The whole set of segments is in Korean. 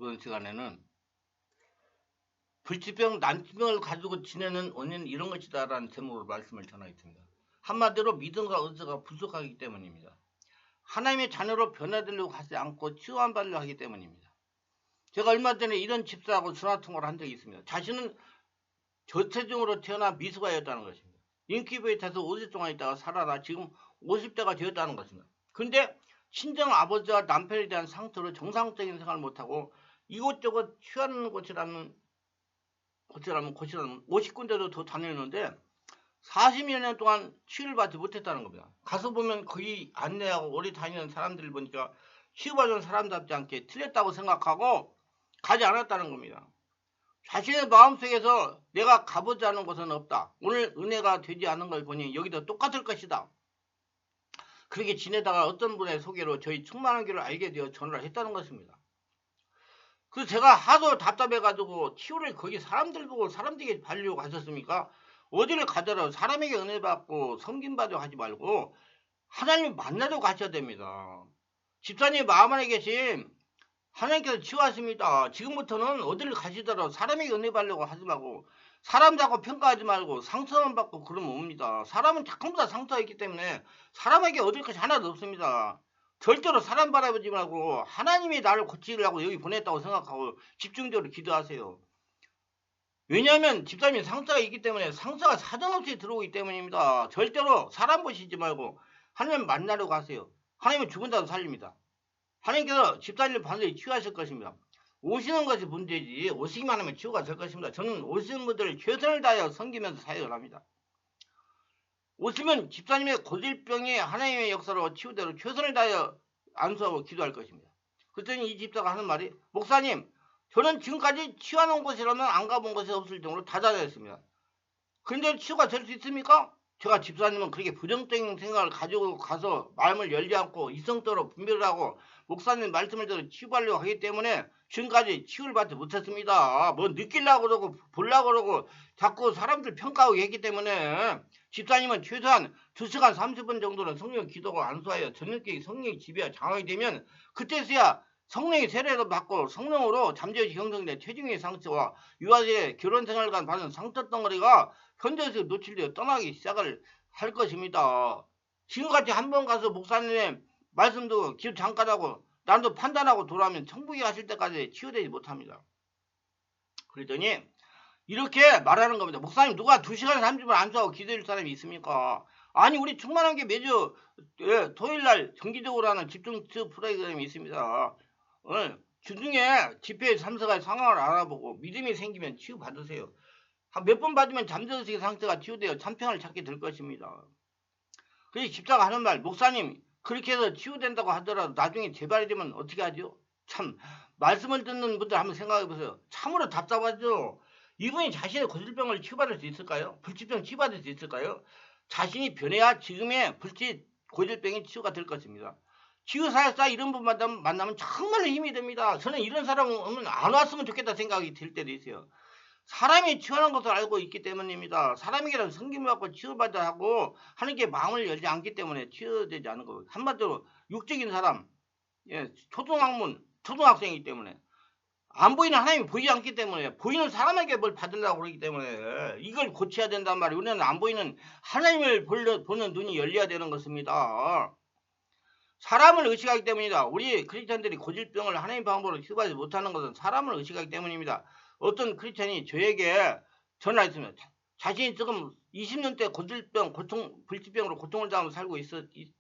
이번 시간에는 불치병, 난치병을 가지고 지내는 원인은 이런 것이다라는 제목으로 말씀을 전하겠습니다. 한마디로 믿음과 의지가 부족하기 때문입니다. 하나님의 자녀로 변화되려고 하지 않고 치유받으려고 하기 때문입니다. 제가 얼마 전에 이런 집사하고 전화통화를 한 적이 있습니다. 자신은 저체중으로 태어나 미숙아였다는 것입니다. 인큐베이터에서 50일 동안 있다가 살아나 지금 50대가 되었다는 것입니다. 그런데 친정 아버지와 남편에 대한 상처로 정상적인 생활을 못하고 이곳저곳 취하는 곳이라면 50군데도 더 다녔는데 40여 년 동안 치유를 받지 못했다는 겁니다. 가서 보면 거기 안내하고 오래 다니는 사람들을 보니까 치유받은 사람답지 않게 틀렸다고 생각하고 가지 않았다는 겁니다. 자신의 마음속에서 내가 가보지 않은 곳은 없다. 오늘 은혜가 되지 않은 걸 보니 여기도 똑같을 것이다. 그렇게 지내다가 어떤 분의 소개로 저희 충만한 교를 알게 되어 전화를 했다는 것입니다. 그래서 제가 하도 답답해가지고 치유를 거기 사람들 보고 사람들에게 받으려고 가셨습니까? 어디를 가더라도 사람에게 은혜 받고 섬김받으려 하지 말고 하나님 만나러 가셔야 됩니다. 집사님 마음 안에 계신 하나님께서 치유하십니다. 지금부터는 어디를 가시더라도 사람에게 은혜 받으려고 하지 말고 사람 자꾸 평가하지 말고 상처만 받고 그러면 옵니다. 사람은 자꾸보다 상처가 있기 때문에 사람에게 얻을 것이 하나도 없습니다. 절대로 사람 바라보지 말고 하나님이 나를 고치려고 여기 보냈다고 생각하고 집중적으로 기도하세요. 왜냐하면 집사님이 상처가 있기 때문에 상처가 사정없이 들어오기 때문입니다. 절대로 사람 보시지 말고 하나님 만나러 가세요. 하나님은 죽은 자도 살립니다. 하나님께서 집사님을 반드시 치유하실 것입니다. 오시는 것이 문제지 오시기만 하면 치유가 될 것입니다. 저는 오시는 분들을 최선을 다하여 섬기면서 사역을 합니다. 오시면 집사님의 고질병이 하나님의 역사로 치유대로 최선을 다하여 안수하고 기도할 것입니다. 그랬더니 이 집사가 하는 말이 목사님 저는 지금까지 치유하는 곳이라면 안 가본 곳이 없을 정도로 다 다녔습니다. 그런데 치유가 될 수 있습니까? 제가 집사님은 그렇게 부정적인 생각을 가지고 가서 마음을 열지 않고 이성적으로 분별을 하고 목사님 말씀을 들어 치유하려고 하기 때문에 지금까지 치유를 받지 못했습니다. 뭐 느끼려고 그러고 보려고 그러고 자꾸 사람들 평가하고 했기 때문에 집사님은 최소한 2시간 30분 정도는 성령 기도가 안수하여 저녁에 성령이 지배와 장악이 되면 그때서야 성령의 세례를 받고 성령으로 잠재의식 형성된 체중의 상처와 유아들의 결혼생활과 받은 상처 덩어리가 현재에서 노출되어 떠나기 시작을 할 것입니다. 지금같이 한번 가서 목사님의 말씀도 기도 잠깐 하고 난도 판단하고 돌아오면 천국에 가실 때까지 치유되지 못합니다. 그랬더니 이렇게 말하는 겁니다. 목사님 누가 2시간 30분 안수하고 기도할 사람이 있습니까? 아니 우리 충만한 게 매주 토요일날 정기적으로 하는 집중 프로그램이 있습니다. 주중에 집회에 참석할 상황을 알아보고 믿음이 생기면 치유받으세요. 몇 번 받으면 잠재의식의 상태가 치유되어 참평을 찾게 될 것입니다. 그래서 집사가 하는 말 목사님 그렇게 해서 치유된다고 하더라도 나중에 재발이 되면 어떻게 하죠? 참 말씀을 듣는 분들 한번 생각해 보세요. 참으로 답답하죠. 이분이 자신의 고질병을 치유받을 수 있을까요? 불치병 치유받을 수 있을까요? 자신이 변해야 지금의 불치 고질병이 치유가 될 것입니다. 치유사역사 이런 분 만나면 정말로 힘이 됩니다. 저는 이런 사람 오면 안 왔으면 좋겠다 생각이 들 때도 있어요. 사람이 치유하는 것을 알고 있기 때문입니다. 사람에게는 성김을 받고 치유받아야 하고 하나님께 마음을 열지 않기 때문에 치유되지 않은 거예요. 한마디로 육적인 사람, 초등학생이기 때문에 안 보이는 하나님이 보이지 않기 때문에 보이는 사람에게 뭘 받으려고 그러기 때문에 이걸 고쳐야 된단 말이에요. 우리는 안 보이는 하나님을 보는 눈이 열려야 되는 것입니다. 사람을 의식하기 때문이다. 우리 크리스천들이 고질병을 하나님 방법으로 치유하지 못하는 것은 사람을 의식하기 때문입니다. 어떤 크리스천이 저에게 전화했습니다. 자신이 지금 20년대 고질병, 불치병으로 고통을 당하며 살고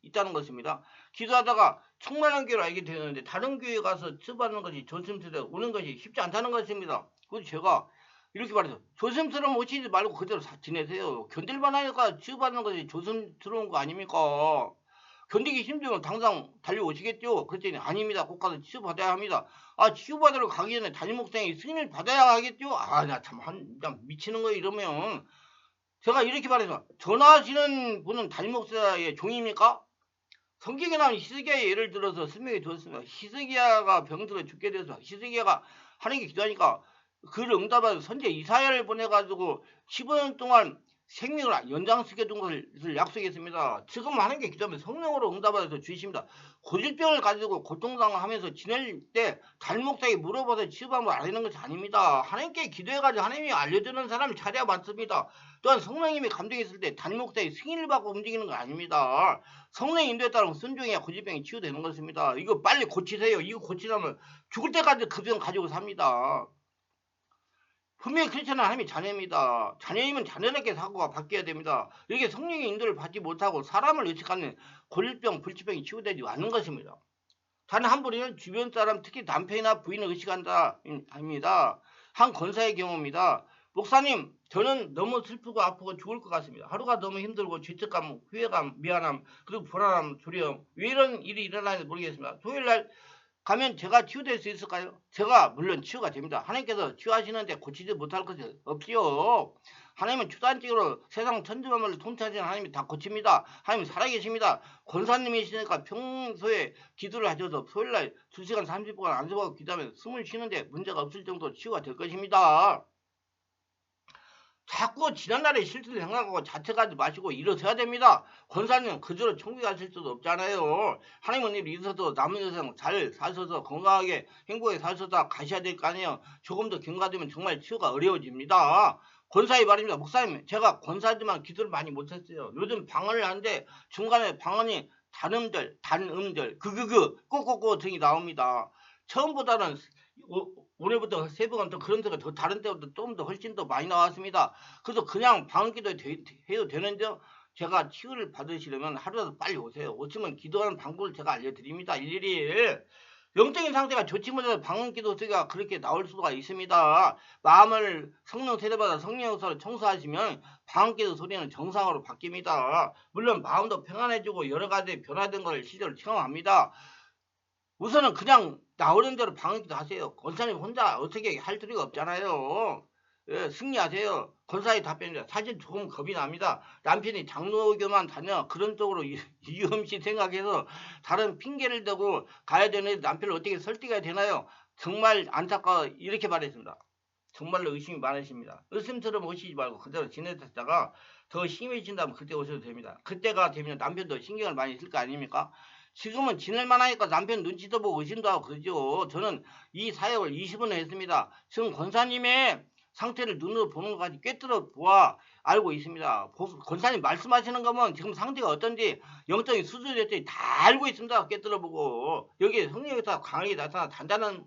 있다는 것입니다. 기도하다가 충만한 교회를 알게 되었는데 다른 교회에 가서 치유받는 것이 조심스러워 오는 것이 쉽지 않다는 것입니다. 그래서 제가 이렇게 말해서 조심스러움 오시지 말고 그대로 지내세요. 견딜만 하니까 치유받는 것이 조심스러운 거 아닙니까? 견디기 힘들면 당장 달려오시겠죠? 그랬더니 아닙니다. 꼭 가서 치유받아야 합니다. 아 치유받으러 가기 전에 담임 목사님이 승인을 받아야 하겠죠? 아 나 참 미치는 거예요 이러면. 제가 이렇게 말해서 전화하시는 분은 담임 목사의 종입니까? 성경에 나온 히스기야의 예를 들어서 설명해 주었습니다. 히스기야가 병들어 죽게 돼서 히스기야가 하나님께 기도하니까 그를 응답하는 선제 이사야를 보내가지고 15년 동안 생명을 연장시켜 준 것을 약속했습니다. 지금 하는 게 기도하면 성령으로 응답하여서 주십니다. 고질병을 가지고 고통당하면서 지낼 때 달목사에게 물어봐서 치유방법을 알리는 것이 아닙니다. 하나님께 기도해가지고 하나님이 알려주는 사람을 찾아야 맞습니다. 또한 성령님이 감동했을 때 달목사의 승인을 받고 움직이는 거 아닙니다. 성령 인도에 따라 순종해야 고질병이 치유되는 것입니다. 이거 빨리 고치세요. 이거 고치려면 죽을 때까지 그 병 가지고 삽니다. 분명히 크리스천은 하나님의 자녀입니다. 자녀이면 자녀답게 사고가 바뀌어야 됩니다. 이렇게 성령의 인도를 받지 못하고 사람을 의식하는 고질병, 불치병이 치유되지 않는 것입니다. 단 한 부류는 주변 사람, 특히 남편이나 부인을 의식한다 합니다. 한 권사의 경우입니다. 목사님, 저는 너무 슬프고 아프고 죽을 것 같습니다. 하루가 너무 힘들고 죄책감, 후회감, 미안함, 그리고 불안함, 두려움. 왜 이런 일이 일어나는지 모르겠습니다. 토요일날 가면 제가 치유될 수 있을까요? 제가 물론 치유가 됩니다. 하나님께서 치유하시는데 고치지 못할 것이 없지요. 하나님은 주단적으로 세상 천지만물을 통치하시는 하나님이 다 고칩니다. 하나님 살아계십니다. 권사님이시니까 평소에 기도를 하셔서 토요일날 2시간 30분 안수하고 기도하면 숨을 쉬는데 문제가 없을 정도로 치유가 될 것입니다. 자꾸 지난날의 실수를 생각하고 자책하지 마시고 일어서야 됩니다. 권사님 그대로 천국에 가실 수도 없잖아요. 하나님은 일 있어도 남은 여생 잘 사셔서 건강하게 행복하게 사셔서 가셔야 될 거 아니에요. 조금 더 경과되면 정말 치유가 어려워집니다. 권사의 말입니다. 목사님 제가 권사지만 기도를 많이 못했어요. 요즘 방언을 하는데 중간에 방언이 단음절 꾸꾸꾸 등이 나옵니다. 처음보다는 오늘부터 새벽은 또 그런 데가 더 다른 때보다 좀 더 훨씬 더 많이 나왔습니다. 그래서 그냥 방언기도 해도 되는데 제가 치유를 받으시려면 하루라도 빨리 오세요. 오시면 기도하는 방법을 제가 알려드립니다. 일일이. 영적인 상태가 좋지 못해서 방언기도 소리가 그렇게 나올 수가 있습니다. 마음을 성령 세례받아 성령으로 청소하시면 방언기도 소리는 정상으로 바뀝니다. 물론 마음도 평안해지고 여러 가지 변화된 것을 실제로 체험합니다. 우선은 그냥 나오는 대로 방언기도 하세요. 권사님 혼자 어떻게 할 필요가 없잖아요. 예, 승리하세요. 권사의 답변입니다. 사실 조금 겁이 납니다. 남편이 장로교만 다녀 그런 쪽으로 위험시 생각해서 다른 핑계를 대고 가야 되는데 남편을 어떻게 설득해야 되나요? 정말 안타까워 이렇게 말했습니다. 정말로 의심이 많으십니다. 의심처럼 오시지 말고 그대로 지내다가 더 심해진다면 그때 오셔도 됩니다. 그때가 되면 남편도 신경을 많이 쓸 거 아닙니까? 지금은 지낼만 하니까 남편 눈치도 보고 의심도 하고 그러죠. 저는 이 사역을 20년 했습니다. 지금 권사님의 상태를 눈으로 보는 것까지 꿰뚫어 보아 알고 있습니다. 권사님 말씀하시는 거면 지금 상태가 어떤지 영적인 수준이 어떤지 다 알고 있습니다. 꿰뚫어 보고 여기에 성령에서 강하게 나타나 단단한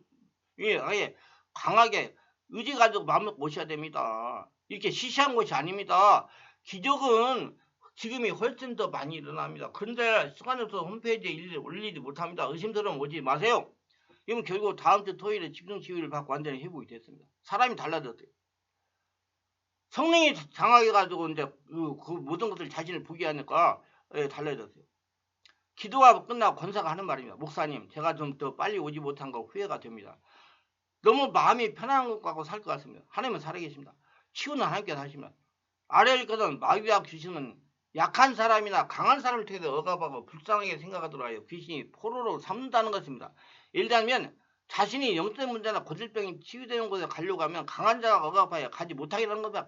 아예 강하게 의지 가지고 마음을 모셔야 됩니다. 이렇게 시시한 것이 아닙니다. 기적은 지금이 훨씬 더 많이 일어납니다. 그런데 시간이 없어서 홈페이지에 올리지 못합니다. 의심스러움 오지 마세요. 이건 결국 다음 주 토요일에 집중치유를 받고 완전히 회복이 됐습니다. 사람이 달라졌어요. 성령이 장악해가지고 이제 그 모든 것을 자신을 보게 하니까 달라졌어요. 기도가 끝나고 권사가 하는 말입니다. 목사님 제가 좀 더 빨리 오지 못한 거 후회가 됩니다. 너무 마음이 편안한 것 같고 살 것 같습니다. 하나님은 살아계십니다. 치유는 하나님께서 하십니다. 아래일 것은 마귀와 귀신은 약한 사람이나 강한 사람을 통해서 억압하고 불쌍하게 생각하도록 하여 귀신이 포로로 삼는다는 것입니다. 예를 들면 자신이 영적 문제나 고질병이 치유되는 곳에 가려고 하면 강한 자가 억압하여 가지 못하게 하는 겁니다.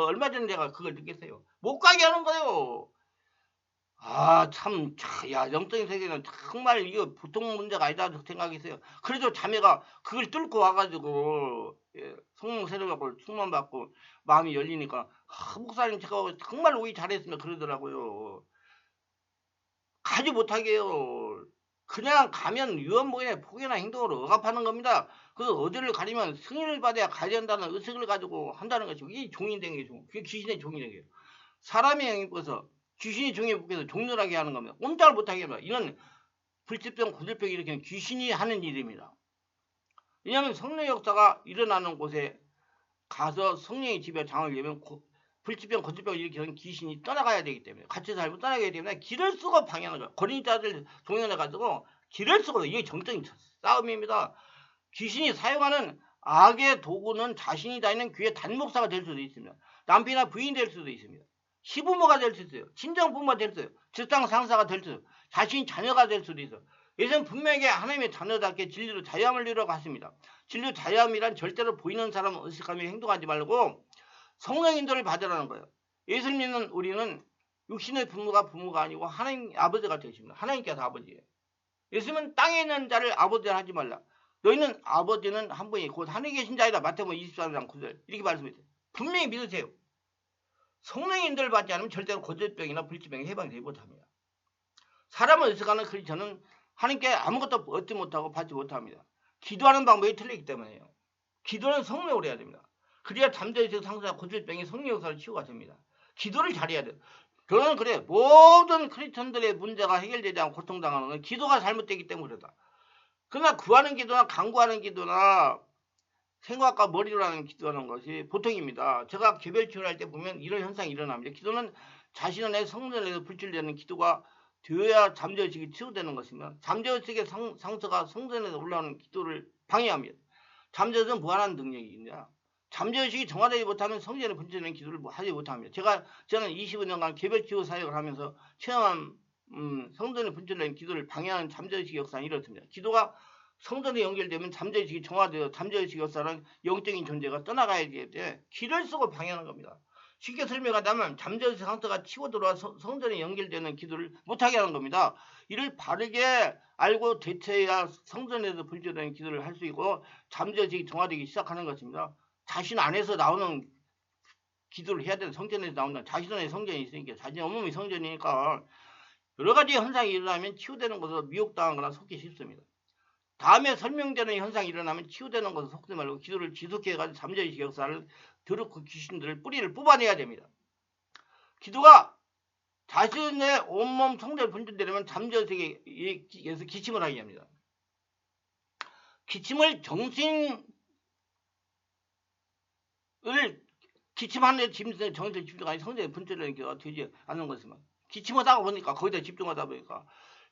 얼마 전에 제가 그걸 느꼈어요. 못 가게 하는 거예요. 야, 영적인 세계는 정말 이거 보통 문제가 아니다 생각했어요. 그래도 자매가 그걸 뚫고 와가지고, 성령 세례받고 충만받고 마음이 열리니까, 목사님 제가 정말 오기 잘했으면 그러더라고요. 가지 못하게 해요. 그냥 가면 유언목이나 포기나 행동으로 억압하는 겁니다. 그래서 어디를 가리면 승인을 받아야 가야 된다는 의식을 가지고 한다는 것이 이게 종인된 게 그게 귀신의 종인된 게요. 사람의 영이 입고서 귀신이 종에 붙여서 종렬하게 하는 겁니다. 꼼짝을 못하게 합니다. 이런 불치병, 고질병 일으키는 귀신이 하는 일입니다. 왜냐하면 성령 역사가 일어나는 곳에 가서 성령의 집에 장을 열면 불치병, 고질병을 일으키는 귀신이 떠나가야 되기 때문에 같이 살고 떠나가야 되기 때문에 길을 쓰고 방해하는 거예요. 거린자들 동행해가지고 길을 쓰고 이게 정적인 싸움입니다. 귀신이 사용하는 악의 도구는 자신이 다니는 교회 단목사가 될 수도 있습니다. 남편이나 부인이 될 수도 있습니다. 시부모가 될 수 있어요. 친정부모가 될 수 있어요. 직장 상사가 될 수 있어요. 자신이 자녀가 될 수도 있어요. 예수는 분명히 하나님의 자녀답게 진리로 자유함을 이루어 갔습니다. 진리로 자유함이란 절대로 보이는 사람을 의식하며 행동하지 말고 성령 인도를 받으라는 거예요. 예수 믿는 우리는 육신의 부모가 아니고 하나님 아버지가 되십니다. 하나님께서 아버지예요. 예수님은 땅에 있는 자를 아버지라 하지 말라. 너희는 아버지는 한 분이 곧 하늘에 계신 자이다. 마태복음 24장 9절 이렇게 말씀했어요. 분명히 믿으세요. 성령의 인도를 받지 않으면 절대로 고질병이나 불치병에 해방되지 못합니다. 사람을 의식하는 크리스천은 하나님께 아무것도 얻지 못하고 받지 못합니다. 기도하는 방법이 틀리기 때문에요. 기도는 성령으로 해야 됩니다. 그래야 잠재의식 상처나 고질병이 성령 역사를 치유가 됩니다. 기도를 잘해야 돼요. 저는 그래 모든 크리스천들의 문제가 해결되지 않고 고통당하는 건 기도가 잘못되기 때문이다. 그러나 구하는 기도나 간구하는 기도나 생각과 머리로 하는 기도하는 것이 보통입니다. 제가 개별 치유할 때 보면 이런 현상이 일어납니다. 기도는 자신 안에 성전에서 불출되는 기도가 되어야 잠재의식이 치유되는 것입니다. 잠재의식의 상처가 성전에서 올라오는 기도를 방해합니다. 잠재의식은 무한한 능력이 있냐? 잠재의식이 정화되지 못하면 성전에 분출되는 기도를 하지 못합니다. 저는 25년간 개별 치유 사역을 하면서 체험한 성전에 분출되는 기도를 방해하는 잠재의식 역사는 이렇습니다. 기도가 성전에 연결되면 잠재의식이 정화되어 잠재의식 역사는 영적인 존재가 떠나가야 돼. 길을 쓰고 방해하는 겁니다. 쉽게 설명하자면 잠재의식 상태가 치고 들어와 성전에 연결되는 기도를 못하게 하는 겁니다. 이를 바르게 알고 대처해야 성전에서 분출되는 기도를 할 수 있고 잠재의식이 정화되기 시작하는 것입니다. 자신 안에서 나오는 기도를 해야 되는 성전에서 나오는 자신 안에 성전이 있으니까 자신의 온몸이 성전이니까 여러 가지 현상이 일어나면 치유되는 것으로 미혹당하거나 속기 쉽습니다. 다음에 설명되는 현상이 일어나면 치유되는 것을 속지 말고 기도를 지속해가지고 잠재의식 역사를 더럽고 귀신들을 뿌리를 뽑아내야 됩니다. 기도가 자신의 온몸 성전에 분출되려면 잠재의식에서 기침을 하게 합니다. 기침을 기침하는 데 정신을 집중하니 성전에 분출되는 기도가 되지 않는 것입니다. 기침하다 보니까 거기다 집중하다 보니까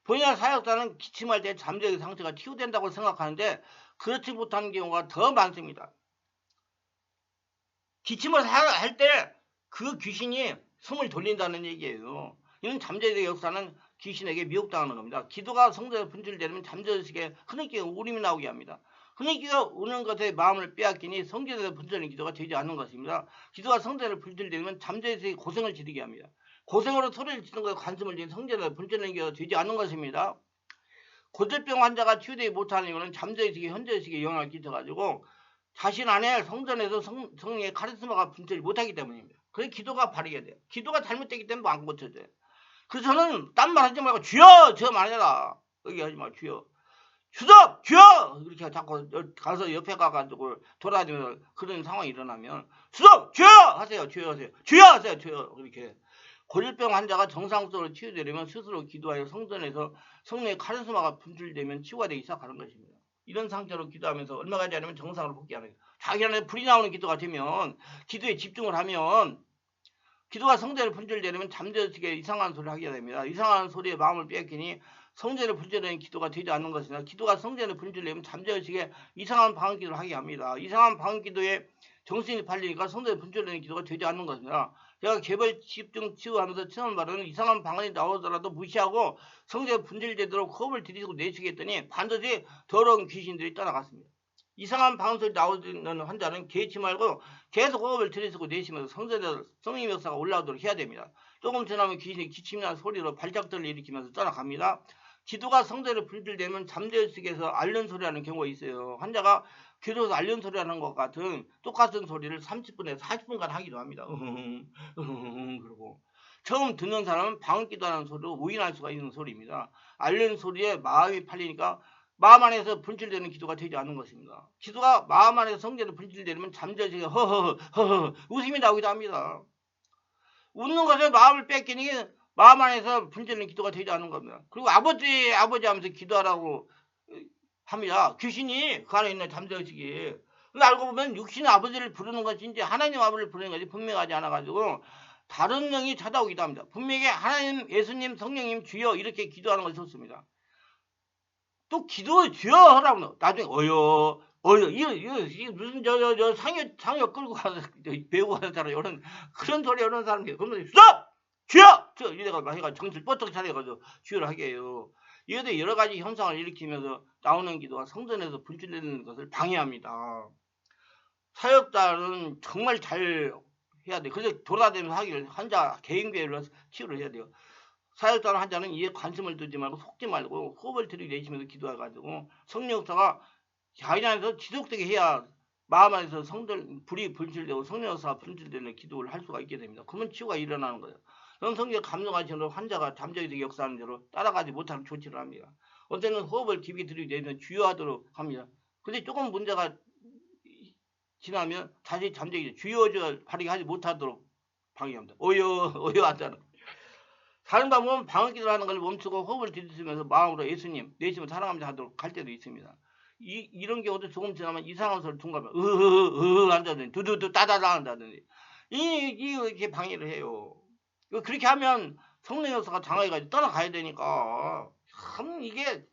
본인의 사역자는 기침할 때 잠재의 상태가 치유된다고 생각하는데 그렇지 못한 경우가 더 많습니다. 기침을 할 때 그 귀신이 숨을 돌린다는 얘기예요. 이는 잠재의 역사는 귀신에게 미혹당하는 겁니다. 기도가 성전에 분출되면 잠재의식에 흐느끼고 울음이 나오게 합니다. 흐느끼고 우는 것에 마음을 빼앗기니 성전에서 분출되는 기도가 되지 않는 것입니다. 기도가 성전에 분출되면 잠재의식이 고생을 지르게 합니다. 고생으로 소리를 지르는 것에 관심을 지닌 성전에서 분출되는 기도가 되지 않는 것입니다. 고질병 환자가 치유되지 못하는 이유는 잠재의식이 현재의식에 영향을 끼쳐가지고 자신 안에 성전에서 성령의 카리스마가 분출이 못하기 때문입니다. 그래서 기도가 바르게 돼요. 기도가 잘못되기 때문에 안 고쳐져요. 그래서 저는 딴 말 하지 말고 주여! 저 말해라. 여기 하지 말고 주여. 주석! 주여! 이렇게 자꾸 가서 옆에 가가지고 돌아다니면서 그런 상황이 일어나면 주석! 주여! 하세요. 주여 하세요. 주여 하세요. 주여. 이렇게. 고질병 환자가 정상적으로 치유되려면 스스로 기도하여 성전에서 성령의 카리스마가 분출되면 치유가 되기 시작하는 것입니다. 이런 상태로 기도하면서 얼마 가지 않으면 정상으로 복귀하는 거예요. 자기 안에 불이 나오는 기도가 되면 기도에 집중을 하면 기도가 성전에 분출되려면 잠재의식에 이상한 소리를 하게 됩니다. 이상한 소리에 마음을 빼앗기니 성전에 분출되는 기도가 되지 않는 것이나 기도가 성전에 분출되면 잠재의식에 이상한 방언 기도를 하게 합니다. 이상한 방언 기도에 정신이 팔리니까 성전에 분출되는 기도가 되지 않는 것입니다. 제가 개별 집중 치유하면서 처음 말하는 이상한 방언이 나오더라도 무시하고 성전에 분출되도록 호흡을 들이쉬고 내쉬게 했더니 반드시 더러운 귀신들이 떠나갔습니다. 이상한 방언 소리 나오는 환자는 개의치 말고 계속 호흡을 들이쉬고 내쉬면서 성전에서 성령 역사가 올라오도록 해야 됩니다. 조금 지나면 귀신이 기침이나 소리로 발작들을 일으키면서 떠나갑니다. 기도가 성전에 분출되면 잠재의식에서 앓는 소리하는 경우가 있어요. 환자가 기도에서 앓는 소리하는 것 같은 똑같은 소리를 30분에서 40분간 하기도 합니다. 그러고 처음 듣는 사람은 방언 기도하는 소리로 오인할 수가 있는 소리입니다. 앓는 소리에 마음이 팔리니까 마음 안에서 분출되는 기도가 되지 않는 것입니다. 기도가 마음 안에서 성전에 분출되면 잠재의식에 허허 웃음이 나오기도 합니다. 웃는 것에 마음을 뺏기니 마음 안에서 분출되는 기도가 되지 않는 겁니다. 그리고 아버지 하면서 기도하라고 합니다. 귀신이 그 안에 있는 잠재의식이. 근데 알고 보면 육신의 아버지를 부르는 것인지 하나님 아버지를 부르는 것이 분명하지 않아가지고 다른 영이 찾아오기도 합니다. 분명히 하나님, 예수님, 성령님, 주여 이렇게 기도하는 것이 좋습니다. 또 기도 주여 하라고 나중에 이거 무슨 저 상여 끌고 가서 배우고 하는 사람 이런 그런 소리 하는 사람이 그러면 스톱! 주여! 이래가 해가 정신 뻗떡 차려가지고 주여를 하게 해요. 이것도 여러 가지 현상을 일으키면서 나오는 기도가 성전에서 분출되는 것을 방해합니다. 사역자는 정말 잘 해야 돼. 그래서 돌아다니면서 하기를 환자 개인교회로 치유를 해야 돼요. 사역자는 환자는 이에 관심을 두지 말고 속지 말고 호흡을 들이내쉬면서 기도해가지고 성령 역사가 자기 안에서 지속되게 해야 마음 안에서 불이 분출되고 성령 역사가 분출되는 기도를 할 수가 있게 됩니다. 그러면 치유가 일어나는 거예요. 그런 성령 감동하시는 대로 환자가 잠재게 되게 역사하는 대로 따라가지 못하는 조치를 합니다. 어때는 호흡을 깊이 들이내면 주유하도록 합니다. 근데 조금 문제가 지나면 다시 잠재기 주요저 발휘 하지 못하도록 방해합니다. 오요 하잖아. 다른 방법은 방언기도를 하는 걸 멈추고 호흡을 들이쉬면서 마음으로 예수님 내심을 사랑합니다 하도록 갈 때도 있습니다. 이런 경우도 조금 지나면 이상한 소리를 둔가면 한다든지 두두두 따다다 한다든지 이렇게 방해를 해요. 그렇게 하면 성령 역사가 장애가 떠나가야 되니까 참 이게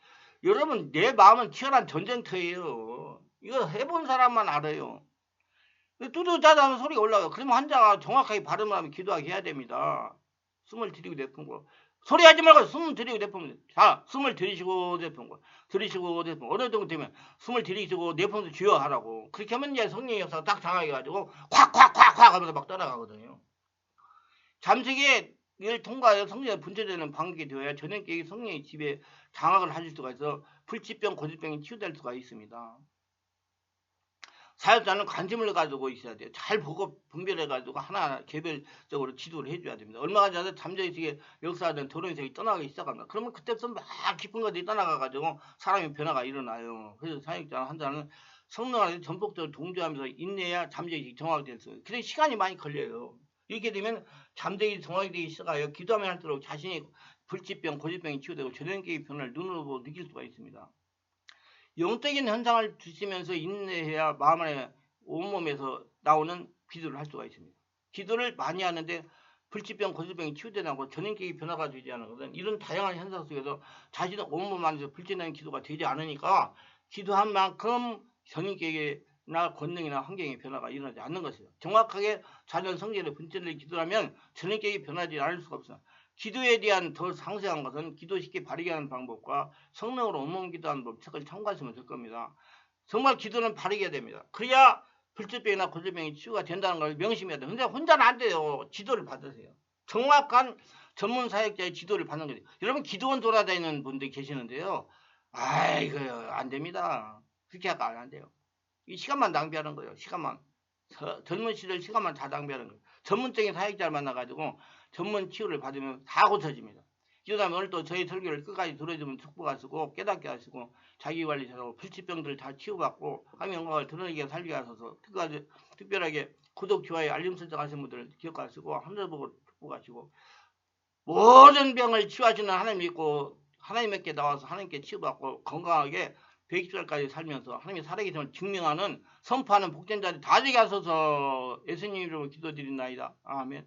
여러분 내 마음은 치열한 전쟁터예요. 이거 해본 사람만 알아요. 뚜두따다 하면 소리가 올라가요. 그러면 환자가 정확하게 발음을 하면 기도하게 해야 됩니다. 숨을 들이고 내뿜고 소리하지 말고 숨을 들이고 내뿜으면 자 숨을 들이쉬고 내뿜고 들이쉬고 내뿜고 어느 정도 되면 숨을 들이쉬고 내뿜으면서 주여하라고 그렇게 하면 이제 성령의 역사가 딱 장하게 가지고 콱콱콱콱 하면서 막 떠나가거든요. 잠식에 이를 통과하여 성령의 분출되는 방법이 되어야 전염객이 성령의 집에 장악을 하실 수가 있어 불치병, 고질병이 치유될 수가 있습니다. 사역자는 관심을 가지고 있어야 돼요. 잘 보고 분별해가지고 하나하나 개별적으로 지도를 해줘야 됩니다. 얼마가 전에 잠재의식의 역사하던 도론색이 떠나가기 시작합니다. 그러면 그때부터 막 깊은 것들이 떠나가가지고 사람의 변화가 일어나요. 그래서 사역자 환자는 성령 안에서 전폭적으로 동조하면서 인내해야 잠재의식이 정확히 될 수 있어요. 그래서 시간이 많이 걸려요. 이렇게 되면 잠재의식이 정확히 되기 시작하여 기도하면 할수록 자신이 불치병, 고질병이 치유되고 전염기의 변화를 눈으로 보고 느낄 수가 있습니다. 영적인 현상을 주시면서 인내해야 마음 안에 온몸에서 나오는 기도를 할 수가 있습니다. 기도를 많이 하는데 불치병, 고질병이 치유되고 전염기의 변화가 되지 않은 것은 이런 다양한 현상 속에서 자신의 온몸 안에서 불치나는 기도가 되지 않으니까 기도한 만큼 전염기나 권능이나 환경의 변화가 일어나지 않는 것이에요. 정확하게 자연 성질의 분출을 기도하면 전염기의 변하지 않을 수가 없어요. 기도에 대한 더 상세한 것은 기도 쉽게 바르게 하는 방법과 성령으로 온몸 기도하는 법 책을 참고하시면 될 겁니다. 정말 기도는 바르게 해야 됩니다. 그래야 불치병이나 고질병이 치유가 된다는 걸 명심해야 돼요. 근데 혼자는 안 돼요. 지도를 받으세요. 정확한 전문 사역자의 지도를 받는 거죠. 여러분 기도원 돌아다니는 분들이 계시는데요. 아이고 안 됩니다. 그렇게 하면 안 돼요. 이 시간만 낭비하는 거예요. 시간만. 젊은 시절 시간만 다 낭비하는 거예요. 전문적인 사역자를 만나가지고 전문 치유를 받으면 다 고쳐집니다. 기도하면 오늘 또 저희 설교를 끝까지 들어주면 축복하시고 깨닫게 하시고 자기관리 잘하고 불치병들 다 치유받고 하나님의 영광을 드러내게 살게 하셔서 특별하게 구독, 좋아요, 알림 설정 하신 분들 기억하시고 하늘 보고 축복하시고 모든 병을 치유하시는 하나님 믿고 하나님께 나와서 하나님께 치유받고 건강하게 120살까지 살면서 하나님의 살아계심을 증명하는 선포하는 복된 자리 다 되게 하소서 예수님 이름으로 기도드리나이다. 아멘.